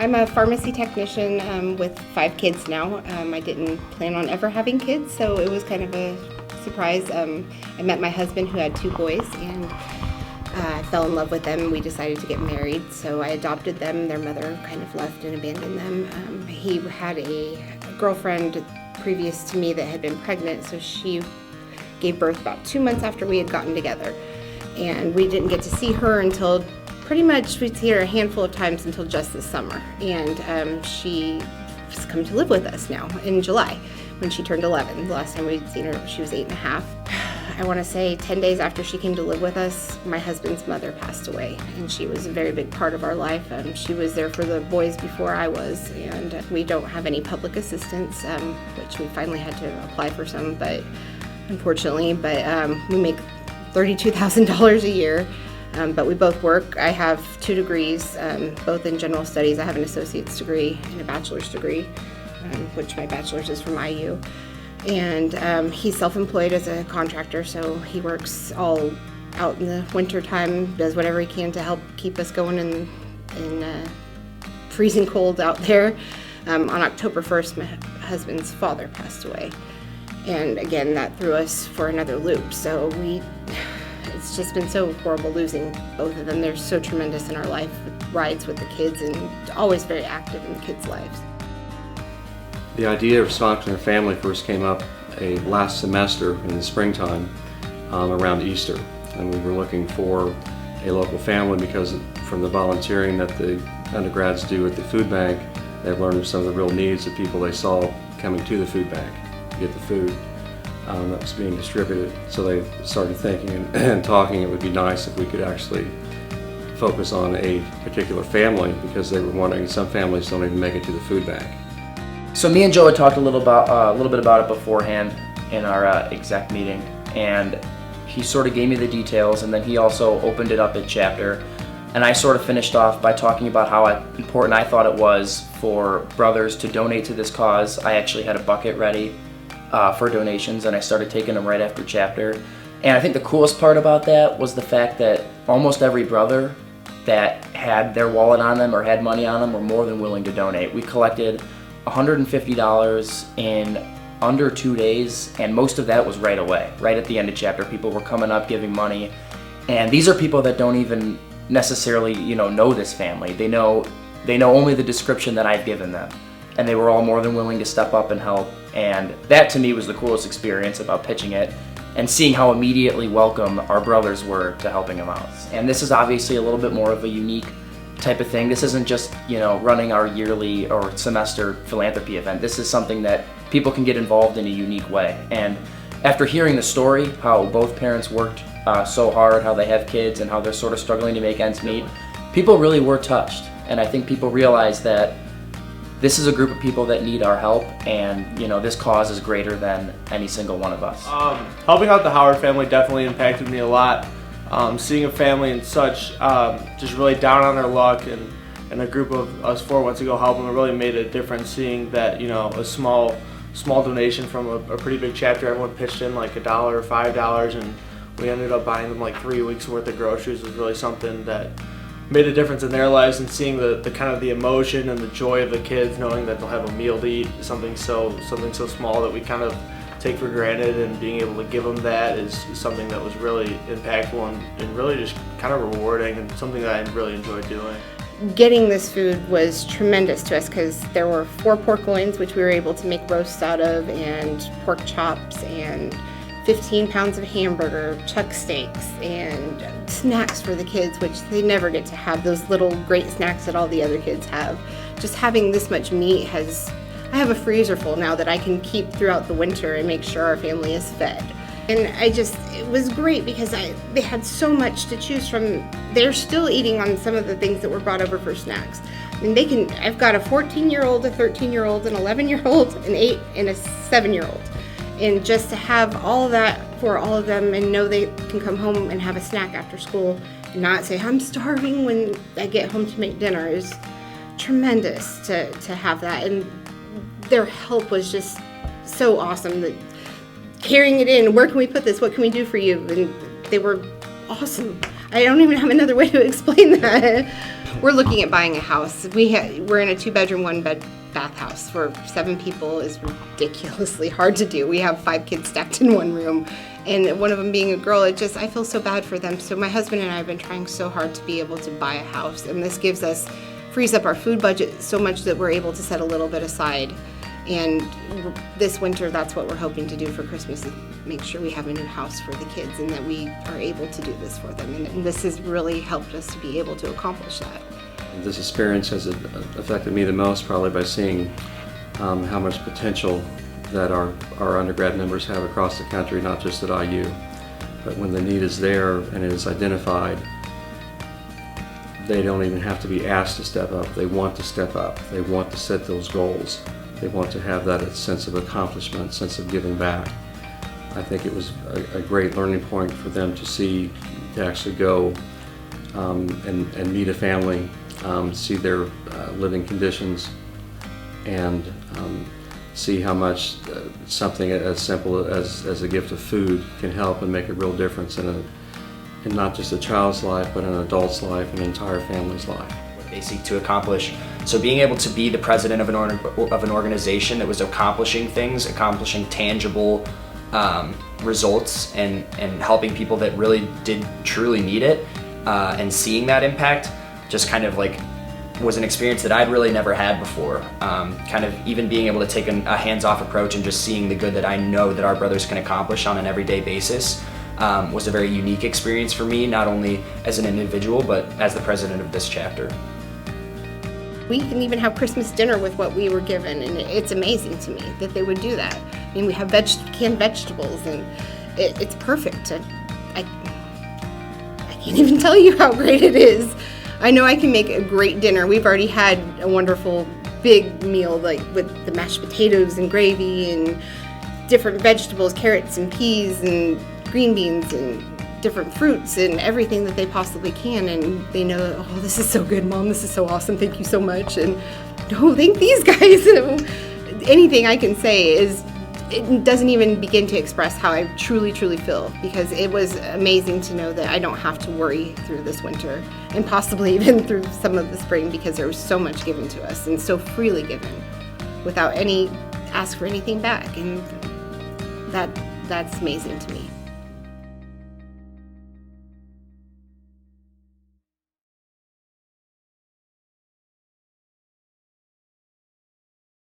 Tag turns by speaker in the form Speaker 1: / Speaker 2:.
Speaker 1: I'm a pharmacy technician with 5 kids now. I didn't plan on ever having kids, so it was kind of a surprise. I met my husband who had 2 boys, and I fell in love with them. We decided to get married, so I adopted them. Their mother kind of left and abandoned them. He had a girlfriend previous to me that had been pregnant, so she gave birth about 2 months after we had gotten together. And we didn't get to see her until pretty much, we'd see her a handful of times until just this summer. And she's come to live with us now in July when she turned 11. The last time we'd seen her, she was 8.5. I want to say 10 days after she came to live with us, my husband's mother passed away, and she was a very big part of our life. She was there for the boys before I was, and we don't have any public assistance, which we finally had to apply for some, but unfortunately, we make $32,000 a year, but we both work. I have 2 degrees, both in general studies. I have an associate's degree and a bachelor's degree, which my bachelor's is from IU. And he's self-employed as a contractor, so he works all out in the winter time, does whatever he can to help keep us going in freezing cold out there. On October 1st, my husband's father passed away. And again, that threw us for another loop. So it's just been so horrible losing both of them. They're so tremendous in our life, with rides with the kids and always very active in the kids' lives.
Speaker 2: The idea of sponsoring a family first came up last semester in the springtime around Easter. And we were looking for a local family because from the volunteering that the undergrads do at the food bank, they've learned of some of the real needs of people they saw coming to the food bank to get the food that was being distributed. So they started thinking and talking it would be nice if we could actually focus on a particular family, because they were wondering some families don't even make it to the food bank.
Speaker 3: So me and Joe had talked a little bit about it beforehand in our exec meeting, and he sort of gave me the details, and then he also opened it up at chapter, and I sort of finished off by talking about how important I thought it was for brothers to donate to this cause. I actually had a bucket ready for donations, and I started taking them right after chapter. And I think the coolest part about that was the fact that almost every brother that had their wallet on them or had money on them were more than willing to donate. We collected $150 in under 2 days, and most of that was right away. Right at the end of chapter, people were coming up giving money, and these are people that don't even necessarily know this family. They know only the description that I've given them, and they were all more than willing to step up and help. And that to me was the coolest experience about pitching it, and seeing how immediately welcome our brothers were to helping them out. And this is obviously a little bit more of a unique type of thing. This isn't just running our yearly or semester philanthropy event. This is something that people can get involved in a unique way. And after hearing the story, how both parents worked so hard, how they have kids, and how they're sort of struggling to make ends meet, people really were touched. And I think people realize that this is a group of people that need our help, and this cause is greater than any single one of us.
Speaker 4: Helping out the Howard family definitely impacted me a lot. Seeing a family in such just really down on their luck, and a group of us 4 went to go help them, it really made a difference. Seeing that a small donation from a pretty big chapter, everyone pitched in like $1 or $5, and we ended up buying them like 3 weeks worth of groceries, was really something that made a difference in their lives. And seeing the kind of the emotion and the joy of the kids, knowing that they'll have a meal to eat, something so small that we kind of take for granted, and being able to give them that is something that was really impactful and really just kind of rewarding, and something that I really enjoyed doing.
Speaker 1: Getting this food was tremendous to us because there were 4 pork loins, which we were able to make roasts out of, and pork chops, and 15 pounds of hamburger, chuck steaks, and snacks for the kids, which they never get to have, those little great snacks that all the other kids have. Just having this much meat I have a freezer full now that I can keep throughout the winter and make sure our family is fed. And it was great because they had so much to choose from. They're still eating on some of the things that were brought over for snacks. I mean, I've got a 14-year-old, a 13-year-old, an 11-year-old, an 8, and a 7-year-old. And just to have all of that for all of them, and know they can come home and have a snack after school and not say, I'm starving when I get home to make dinner, is tremendous to have that. And their help was just so awesome. That carrying it in, where can we put this? What can we do for you? And they were awesome. I don't even have another way to explain that. we're looking at buying a house. We're in a 2-bedroom, 1-bath house for 7 people is ridiculously hard to do. We have 5 kids stacked in one room, and one of them being a girl. I feel so bad for them. So my husband and I have been trying so hard to be able to buy a house, and this frees up our food budget so much that we're able to set a little bit aside. And this winter, that's what we're hoping to do for Christmas, is make sure we have a new house for the kids and that we are able to do this for them. And this has really helped us to be able to accomplish that.
Speaker 2: This experience has affected me the most, probably by seeing how much potential that our undergrad members have across the country, not just at IU. But when the need is there and it is identified, they don't even have to be asked to step up. They want to step up. They want to set those goals. They want to have that sense of accomplishment, sense of giving back. I think it was a great learning point for them to actually go and meet a family, see their living conditions, and see how much something as simple as a gift of food can help and make a real difference in not just a child's life, but an adult's life, an entire family's life.
Speaker 3: What they seek to accomplish. So being able to be the president of an organization that was accomplishing things, accomplishing tangible results, and helping people that really did truly need it, and seeing that impact just kind of like was an experience that I'd really never had before. Kind of even being able to take a hands-off approach and just seeing the good that I know that our brothers can accomplish on an everyday basis was a very unique experience for me, not only as an individual, but as the president of this chapter.
Speaker 1: We can even have Christmas dinner with what we were given, and it's amazing to me that they would do that. I mean, we have canned vegetables, and it's perfect. I can't even tell you how great it is. I know I can make a great dinner. We've already had a wonderful big meal, like with the mashed potatoes and gravy and different vegetables, carrots and peas and green beans and different fruits and everything that they possibly can, and they know, oh, this is so good, Mom, this is so awesome, thank you so much, and no, thank these guys. Anything I can say it doesn't even begin to express how I truly feel, because it was amazing to know that I don't have to worry through this winter, and possibly even through some of the spring, because there was so much given to us and so freely given without any ask for anything back, and that's amazing to me.